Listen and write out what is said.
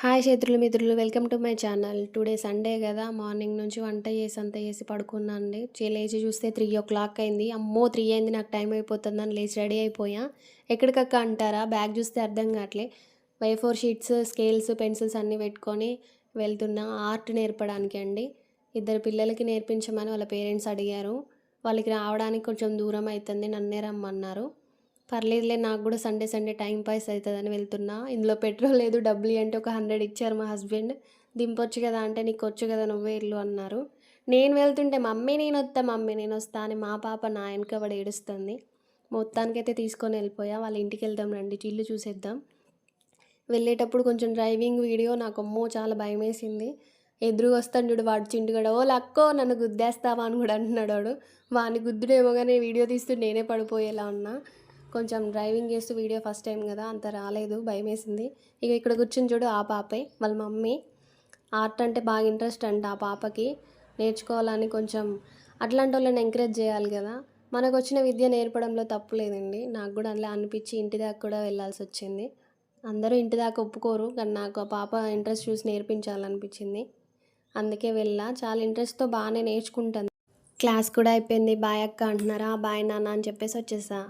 Hi చేతులు మిత్రులు, welcome to my channel. Today Sunday కదా, మార్నింగ్ నుంచి వంట చేసి అంత చేసి పడుకున్నానండి. లేచి చూస్తే 3 o'clock అయింది. అమ్మో 3 అయింది, నాకు టైం అయిపోతుందని లేచి రెడీ అయిపోయా. ఎక్కడికక్క అంటారా, బ్యాగ్ చూస్తే అర్థం కావట్లే. A4 షీట్స్, స్కేల్స్, పెన్సిల్స్ అన్నీ పెట్టుకొని వెళ్తున్నా ఆర్ట్ నేర్పడానికి అండి. ఇద్దరు పిల్లలకి నేర్పించమని వాళ్ళ పేరెంట్స్ అడిగారు. వాళ్ళకి రావడానికి కొంచెం దూరం అవుతుంది, నన్నే రమ్మన్నారు. పర్లేదులే, నాకు కూడా సండే సండే టైం పాస్ అవుతుందని వెళ్తున్నా. ఇందులో పెట్రోల్ లేదు, డబ్బులు అంటే ఒక 100 ఇచ్చారు మా హస్బెండ్. దింపొచ్చు కదా అంటే, నీకు వచ్చు కదా నువ్వే ఇల్లు అన్నారు. నేను వెళ్తుంటే మమ్మీ నేను వస్తా అని మా పాప నా వెనకబడి ఏడుస్తుంది. మొత్తానికైతే తీసుకొని వెళ్ళిపోయా. వాళ్ళ ఇంటికి వెళ్దాం రండి, ఇల్లు చూసేద్దాం. వెళ్ళేటప్పుడు కొంచెం డ్రైవింగ్ వీడియో నాకు అమ్మో చాలా భయం వేసింది. ఎదురుగా వస్తాను చూడు వాడు చింటుగాడు, ఓ లక్కో నన్ను గుద్దేస్తావా అని కూడా అంటున్నాడు వాడు. వాడిని గుద్దుడేమో కానీ వీడియో తీస్తూ నేనే పడిపోయేలా ఉన్నా. కొంచెం డ్రైవింగ్ చేస్తూ వీడియో ఫస్ట్ టైం కదా, అంత రాలేదు, భయం వేసింది. ఇక ఇక్కడ కూర్చుని చూడు ఆ పాపే వాళ్ళ మమ్మీ. ఆర్ట్ అంటే బాగా ఇంట్రెస్ట్ అంట ఆ పాపకి, నేర్చుకోవాలని. కొంచెం అట్లాంటి వాళ్ళని ఎంకరేజ్ చేయాలి కదా. మనకు వచ్చిన విద్య నేర్పడంలో తప్పు లేదండి. నాకు కూడా అలా అనిపించి ఇంటి దాకా కూడా వెళ్ళాల్సి వచ్చింది. అందరూ ఇంటి దాకా ఒప్పుకోరు, కానీ నాకు ఆ పాప ఇంట్రెస్ట్ చూసి నేర్పించాలనిపించింది. అందుకే వెళ్ళా. చాలా ఇంట్రెస్ట్తో బాగానే నేర్చుకుంటాను. క్లాస్ కూడా అయిపోయింది. బాయ్ అక్క అంటున్నారా, బాయ్ నాన్న అని చెప్పేసి వచ్చేసా.